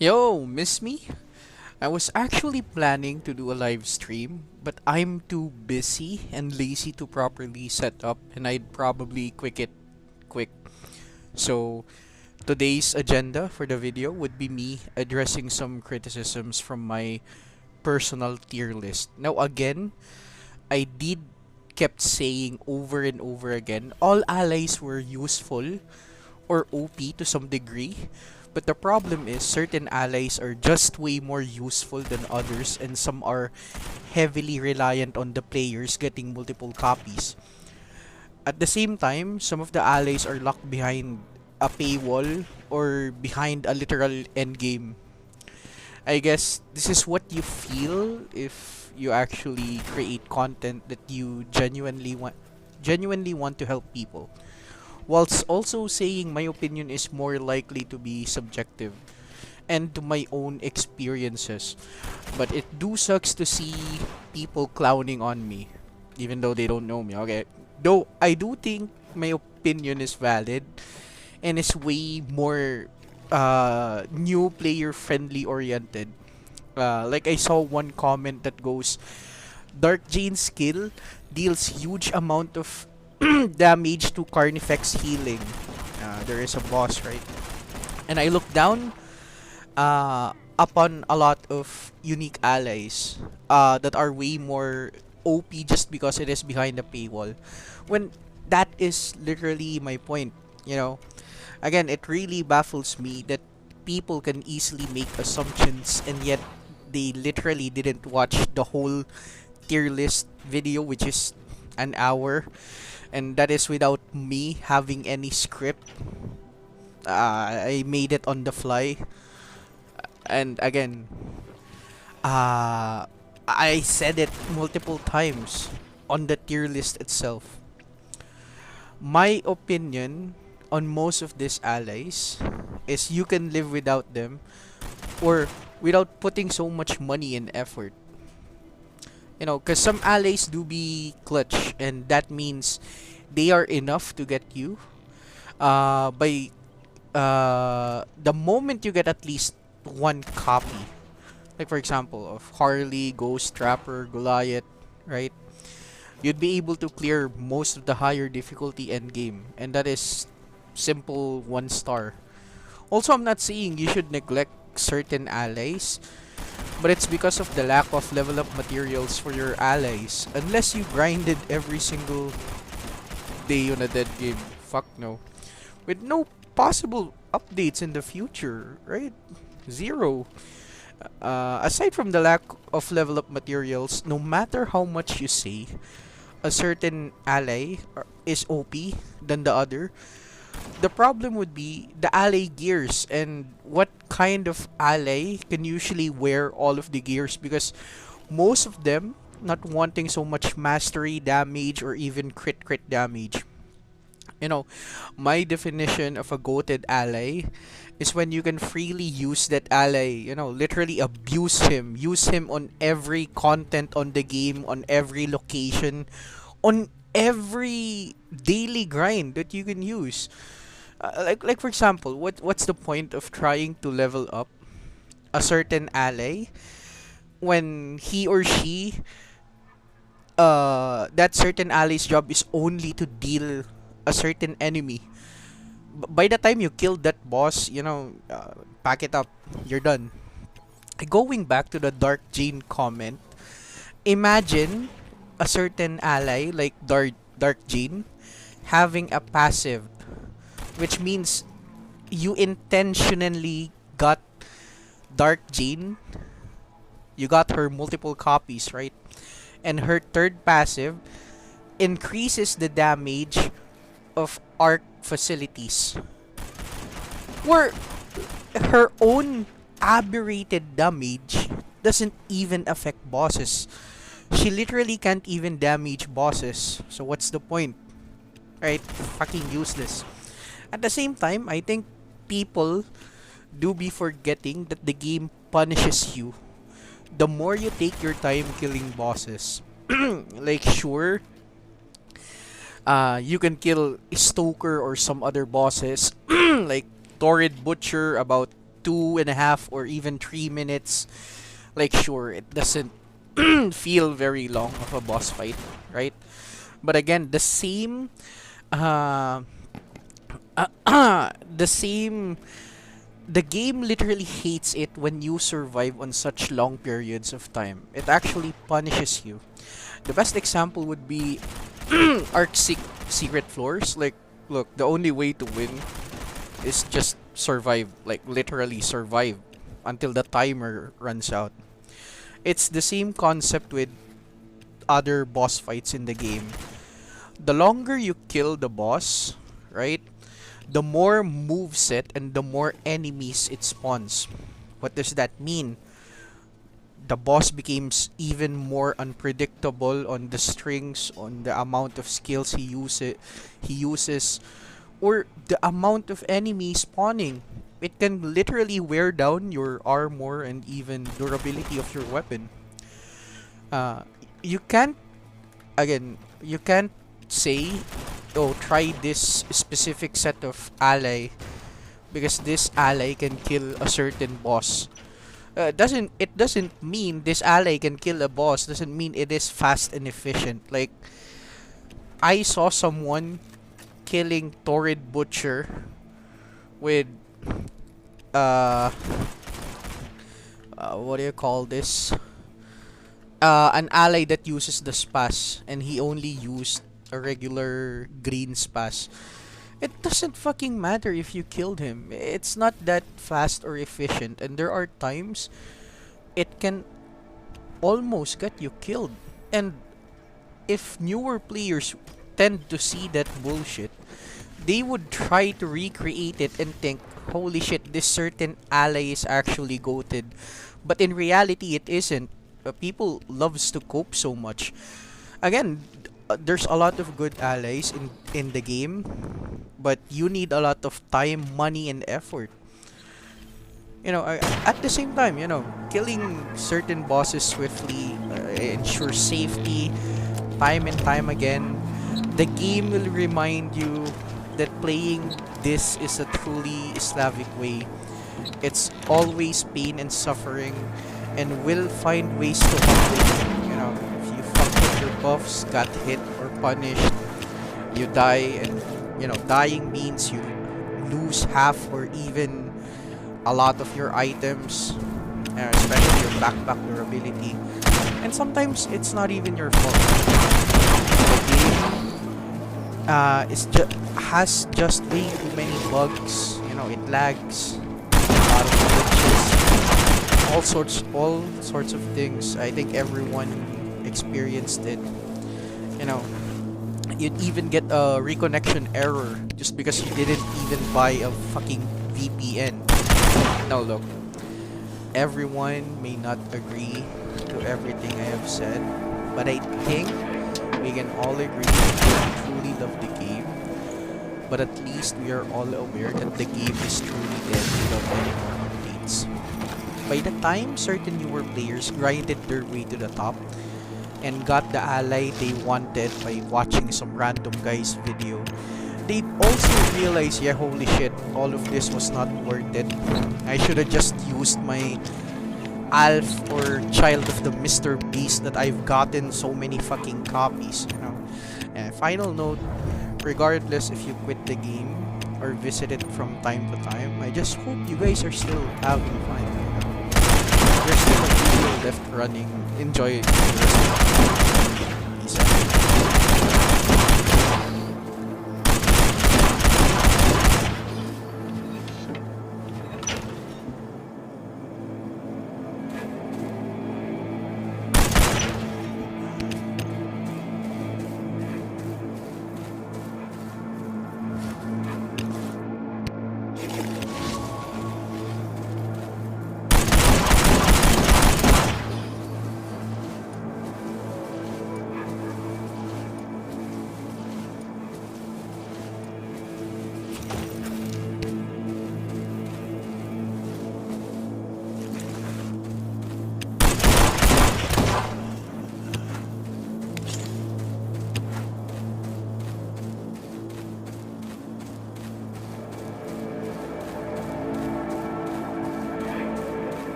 Yo, miss me? I was actually planning to do a live stream, but I'm too busy and lazy to properly set up, and I'd probably quit it quick. So, today's agenda for the video would be me addressing some criticisms from my personal tier list. Now, again, I did kept saying over and over again, all allies were useful or OP to some degree. But the problem is certain allies are just way more useful than others and some are heavily reliant on the players getting multiple copies. At the same time, some of the allies are locked behind a paywall or behind a literal endgame. I guess this is what you feel if you actually create content that you genuinely want to help people, whilst also saying my opinion is more likely to be subjective and to my own experiences. But it do sucks to see people clowning on me, even though they don't know me, okay? Though I do think my opinion is valid and is way more new player friendly oriented. Like I saw one comment that goes, Dark Jane's skill deals huge amount of damage to Carnifex healing. There is a boss, right? And I look down upon a lot of unique allies that are way more OP just because it is behind the paywall. When that is literally my point, you know. Again, it really baffles me that people can easily make assumptions and yet they literally didn't watch the whole tier list video, which is an hour, and that is without me having any script. I made it on the fly, and again, I said it multiple times on the tier list itself. My opinion on most of these allies is you can live without them or without putting so much money and effort. You know, because some allies do be clutch, and that means they are enough to get you by the moment you get at least one copy. Like, for example, of Harley, Ghost Trapper, Goliath, right? You'd be able to clear most of the higher difficulty end game, and that is simple 1 star. Also, I'm not saying you should neglect certain allies, but it's because of the lack of level up materials for your allies. Unless you grinded every single day on a dead game. Fuck no. With no possible updates in the future, right? Zero. Aside from the lack of level up materials, no matter how much you say a certain ally is OP than the other, the problem would be the ally gears and what kind of ally can usually wear all of the gears, because most of them not wanting so much mastery damage or even crit damage. You know, my definition of a goated ally is when you can freely use that ally, you know, literally abuse him, use him on every content on the game, on every location, on every daily grind that you can use. Like for example, what's the point of trying to level up a certain ally when he or she that certain ally's job is only to deal a certain enemy. By the time you kill that boss, you know, pack it up, you're done. Going back to the Dark Jane comment, imagine a certain ally like Dark Jane having a passive, which means you intentionally got Dark Jane, you got her multiple copies, right? And her third passive increases the damage of arc facilities, where her own aberrated damage doesn't even affect bosses. She literally can't even damage bosses. So what's the point? Right? Fucking useless. At the same time, I think people do be forgetting that the game punishes you the more you take your time killing bosses. Like, sure, you can kill Stoker or some other bosses like Torrid Butcher about 2.5 or even 3 minutes, like sure, it doesn't feel very long of a boss fight, right? But again, uh, the same, the game literally hates it when you survive on such long periods of time. It actually punishes you. The best example would be secret floors. Like, look, the only way to win is just survive, like literally survive until the timer runs out. It's the same concept with other boss fights in the game. The longer you kill the boss, right, the more moveset and the more enemies it spawns. What does that mean? The boss becomes even more unpredictable on the strings, on the amount of skills he uses, or the amount of enemies spawning. It can literally wear down your armor and even durability of your weapon. Uh, you can't you can't say, oh, try this specific set of ally because this ally can kill a certain boss. Doesn't mean this ally can kill a boss. Doesn't mean it is fast and efficient. Like, I saw someone killing Torrid Butcher with uh, what do you call this? An ally that uses the spas, and he only used a regular green spas. It doesn't fucking matter if you killed him. It's not that fast or efficient, and there are times it can almost get you killed. And if newer players tend to see that bullshit, they would try to recreate it and think, holy shit, this certain ally is actually goated. But in reality, it isn't. People loves to cope so much. Again, there's a lot of good allies in the game, but you need a lot of time, money, and effort. At the same time, killing certain bosses swiftly ensures safety time and time again. The game will remind you that playing this is a truly Slavic way. It's always pain and suffering, and will find ways to humble you. If you fuck with your buffs, got hit or punished, you die, and dying means you lose half or even a lot of your items, especially your backpack durability. And sometimes it's not even your fault. The game has just way too many bugs. It lags, a lot of glitches, all sorts of things. I think everyone experienced it. You'd even get a reconnection error just because you didn't even buy a fucking VPN. Now look, everyone may not agree to everything I have said, but I think we can all agree that we truly love the game. But at least we are all aware that the game is truly dead without any more updates. By the time certain newer players grinded their way to the top and got the ally they wanted by watching some random guy's video, they also realized, yeah, holy shit, all of this was not worth it. I should have just used my Alf or Child of the Mr. Beast that I've gotten so many fucking copies. And final note, regardless if you quit the game or visit it from time to time, I just hope you guys are still having fun. There's still a video left running. Enjoy it. Peace out.